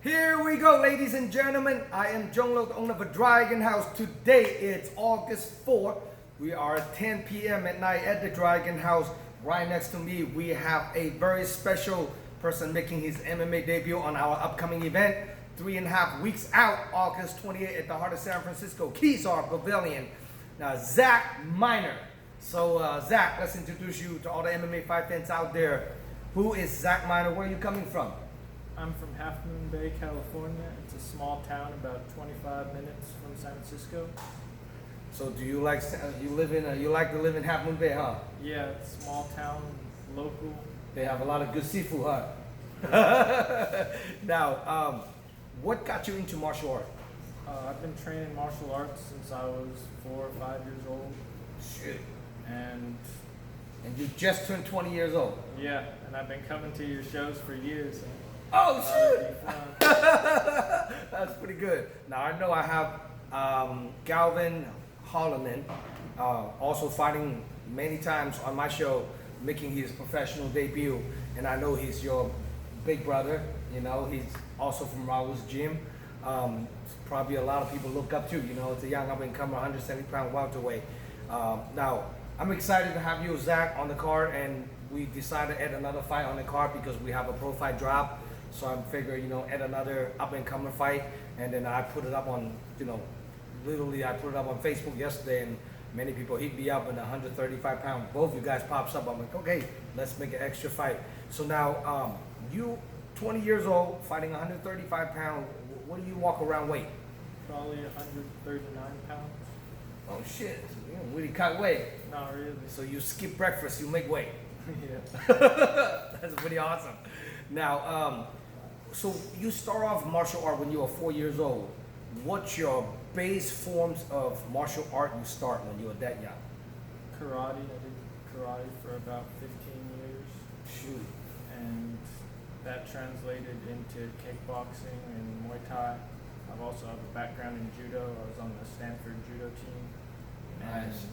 Here we go, ladies and gentlemen. I am Zhong, the owner of a Dragon House. Today it's August 4th. We are at 10 p.m. at night at the Dragon House. Right next to me, we have a very special person making his MMA debut on our upcoming event. 3.5 weeks out, August 28th at the heart of San Francisco, Keysar Pavilion. Now, Zach Miner. So, Zach, let's introduce you to all the MMA fight fans out there. Who is Zach Miner? Where are you coming from? I'm from Half Moon Bay, California. It's a small town about 25 minutes from San Francisco. So do you like you like to live in Half Moon Bay, huh? Yeah, it's small town, local. They have a lot of good seafood, huh? Now, what got you into martial art? I've been training martial arts since I was 4 or 5 years old. Shit. And you just turned 20 years old. yeah, and I've been coming to your shows for years. And oh shit! fun. That's pretty good. Now I know I have Galvin Holloman, also fighting many times on my show, making his professional debut, and I know he's your big brother. You know, he's also from Raul's gym. Probably a lot of people look up to. You know, it's a young up-and-comer, 170-pound welterweight. Now, I'm excited to have you, Zach, on the card, and we decided to add another fight on the card because we have a pro fight drop. So I'm figuring, you know, add another up-and-comer fight, and then I put it up on, you know, literally I put it up on Facebook yesterday, and many people hit me up, and 135-pound, both you guys pops up. I'm like, okay, let's make an extra fight. So now, you, 20 years old, fighting 135 pounds, what do you walk around weight? Probably 139 pounds. Oh shit, you really cut weight. Not really. So you skip breakfast, you make weight. Yeah. That's pretty awesome. Now, so you start off martial art when you were 4 years old. What's your base forms of martial art you start when you were that young? Karate. I did karate for about 15 years. Shoot. And that translated into kickboxing and Muay Thai. I've also have a background in judo. I was on the Stanford judo team. Nice.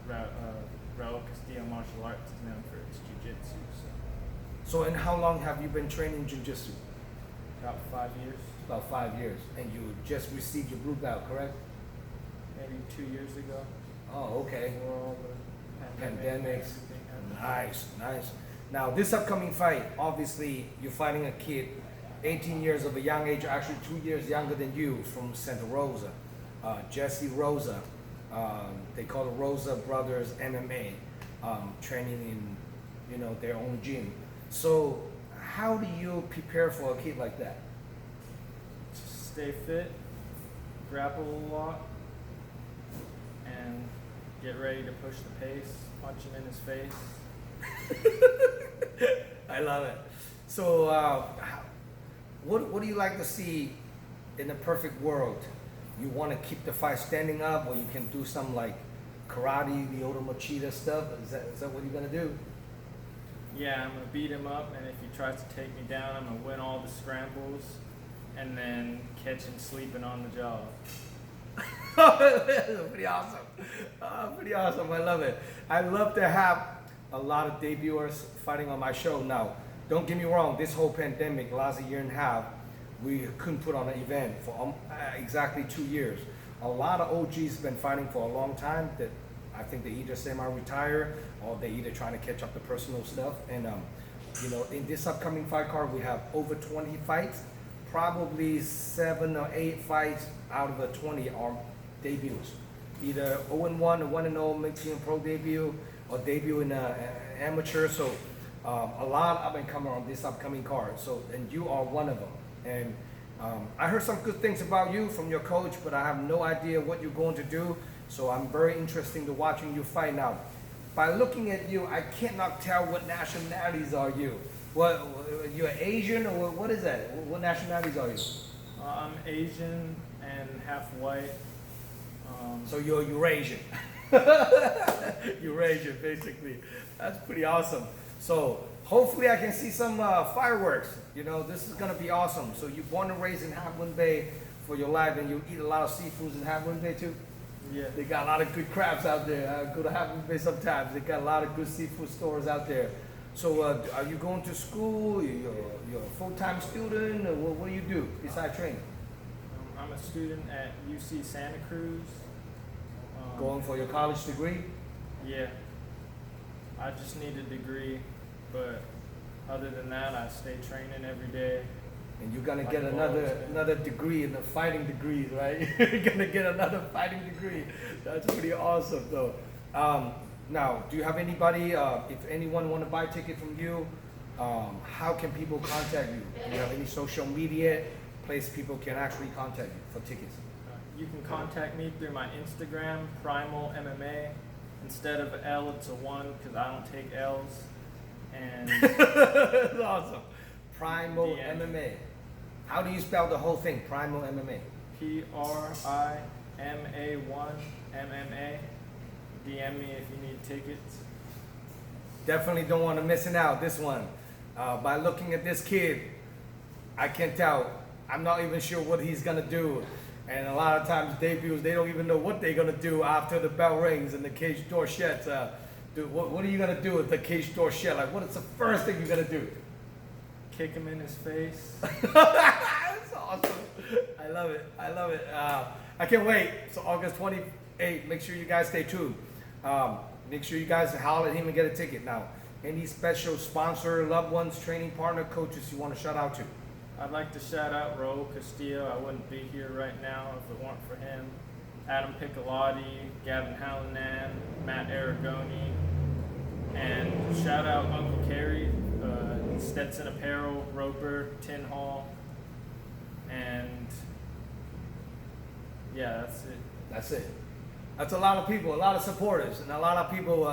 And Raul Castillo Martial Arts is known for its jiu-jitsu. So, and how long have you been training jiu-jitsu? About 5 years. About 5 years. And you just received your blue belt, correct? Maybe 2 years ago. Oh, okay. Before all the pandemics. and Pandemics. everything happened. Nice, nice. Now, this upcoming fight, obviously, you're fighting a kid, 18 years of a young age, actually 2 years younger than you, from Santa Rosa, Jesse Rosa. They call it Rosa Brothers MMA, training in, you know, their own gym. So, how do you prepare for a kid like that? Stay fit, grapple a lot, and get ready to push the pace, punch him in his face. I love it. So, what do you like to see in the perfect world? You want to keep the fight standing up, or you can do some like karate, the Oda Machida stuff? Is that what you're gonna do? Yeah, I'm going to beat him up, and if he tries to take me down, I'm going to win all the scrambles, and then catch him sleeping on the job. That's pretty awesome. Pretty awesome. I love it. I love to have a lot of debuters fighting on my show. Now, don't get me wrong, this whole pandemic, last year and a half, we couldn't put on an event for exactly 2 years. A lot of OGs been fighting for a long time that I think they either semi-retire or they either trying to catch up to personal stuff. And, you know, in this upcoming fight card, we have over 20 fights. Probably 7 or 8 fights out of the 20 are debuts. Either 0-1 or 1-0 making a pro debut or debut in amateur. So a lot of up-and-comer on this upcoming card. So, and you are one of them. And I heard some good things about you from your coach, but I have no idea what you're going to do. So I'm very interested to watching you fight now. By looking at you, I cannot tell what nationalities are you. What, you're Asian or what is that? What nationalities are you? I'm Asian and half white. So you're Eurasian. Eurasian, basically. That's pretty awesome. So hopefully I can see some fireworks. You know, this is gonna be awesome. So you're born and raised in Half Moon Bay for your life, and you eat a lot of seafoods in Half Moon Bay too? Yeah. They got a lot of good crabs out there. I go to Half Moon Bay sometimes. They got a lot of good seafood stores out there. So are you going to school? You're a full-time student? Or what do you do besides training? I'm a student at UC Santa Cruz. Going for your college degree? Yeah. I just need a degree, but other than that, I stay training every day. And you're gonna Like get always, another degree in the fighting degrees, right? You're gonna get another fighting degree. That's pretty awesome, though. Now, do you have anybody? If anyone want to buy a ticket from you, how can people contact you? Do you have any social media place people can actually contact you for tickets? You can contact me through my Instagram, Primal MMA. Instead of L, it's a 1 because I don't take L's. And That's awesome. Primal DM. MMA. How do you spell the whole thing? Primal MMA. PRIMA1MMA. DM me if you need tickets. Definitely don't want to missing out this one. By looking at this kid, I can tell. I'm not even sure what he's gonna do. And a lot of times debuts, they don't even know what they're gonna do after the bell rings and the cage door shuts. Dude, what are you gonna do with the cage door shut? Like, what is the first thing you're gonna do? Kick him in his face. That's awesome. I love it. I love it. I can't wait. So August 28th, make sure you guys stay tuned. Make sure you guys holler at him and get a ticket. Now, any special sponsor, loved ones, training partner, coaches you want to shout out to? I'd like to shout out Raul Castillo. I wouldn't be here right now if it weren't for him. Adam Piccolotti, Gavin Hallinan, Matt Aragoni, and shout out Uncle Kerry, Stetson Apparel, Roper, Tin Hall, and yeah, that's it. That's it. That's a lot of people, a lot of supporters, and a lot of people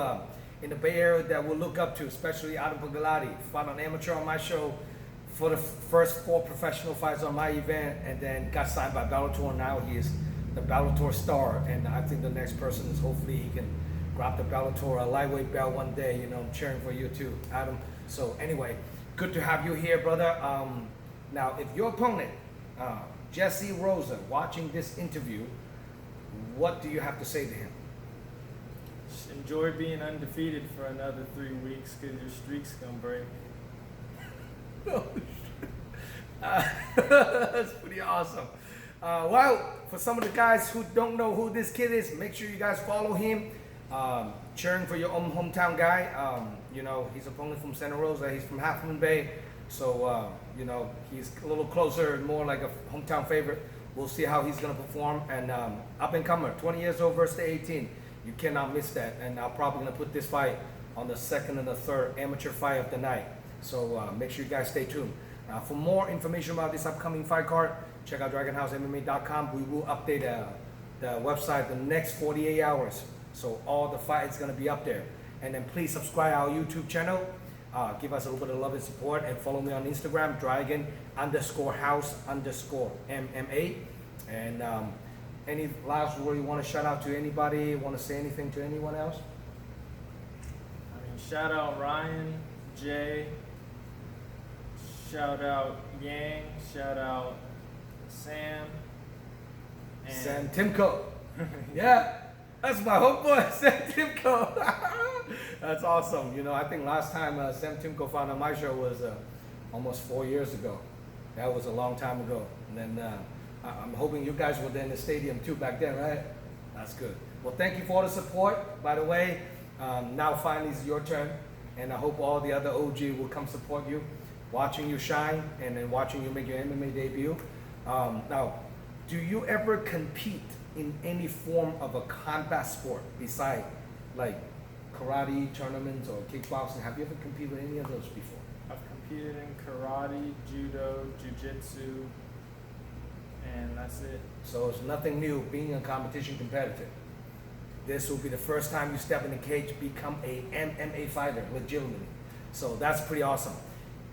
in the Bay Area that we'll look up to, especially Adam Piccolotti. Fought an amateur on my show for the first 4 professional fights on my event, and then got signed by Bellator. Now he is the Bellator star, and I think the next person is hopefully he can grab the Bellator lightweight belt one day. You know, I'm cheering for you too, Adam. So anyway, good to have you here, brother. Now, if your opponent, Jesse Rosa, watching this interview, what do you have to say to him? Just enjoy being undefeated for another 3 weeks because your streak's gonna break. That's pretty awesome. Well, for some of the guys who don't know who this kid is, make sure you guys follow him. Cheering for your own hometown guy. You know, he's opponent from Santa Rosa. He's from Half Moon Bay. So, you know, he's a little closer, more like a hometown favorite. We'll see how he's going to perform. And up and comer, 20 years old versus 18. You cannot miss that. And I'm probably going to put this fight on the second and the third amateur fight of the night. So make sure you guys stay tuned. For more information about this upcoming fight card, check out DragonHouseMMA.com. We will update the website the next 48 hours. So all the fights going to be up there. And then please subscribe our YouTube channel. Give us a little bit of love and support, and follow me on Instagram, Dragon_House_MMA. And any last word you want to shout out to anybody? Want to say anything to anyone else? I mean, shout out Ryan, Jay, shout out Yang, shout out Sam, and Sam Timko. Yeah, that's my homeboy, Sam Timko. That's awesome. You know, I think last time Sam Timko found on my show was almost 4 years ago. That was a long time ago. And then I'm hoping you guys were there in the stadium too back then, right? That's good. Well, thank you for all the support. By the way, now finally it's your turn. And I hope all the other OG will come support you, watching you shine, and then watching you make your MMA debut. Now, do you ever compete in any form of a combat sport beside like karate tournaments or kickboxing? Have you ever competed with any of those before? I've competed in karate, judo, jiu-jitsu, and that's it. So it's nothing new being a competition competitor. This will be the first time you step in the cage, become a MMA fighter legitimately. So that's pretty awesome.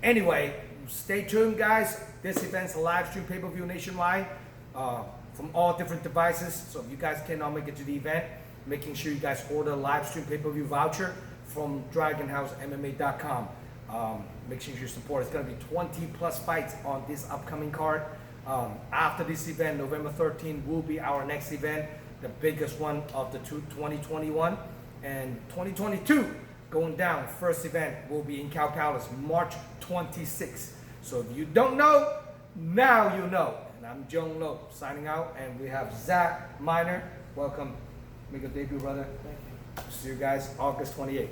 Anyway, stay tuned, guys. This event's a live stream pay-per-view nationwide from all different devices. So if you guys cannot make it to the event, making sure you guys order a live stream pay-per-view voucher from DragonHouseMMA.com. Make sure you support. It's going to be 20 plus fights on this upcoming card. After this event, November 13th will be our next event, the biggest one of the 2021. And 2022 going down. First event will be in Cow Palace, March 26th. So if you don't know, now you know. And I'm Zhong signing out, and we have Zach Miner. Welcome. Make a debut, brother. Thank you. See you guys August 28th.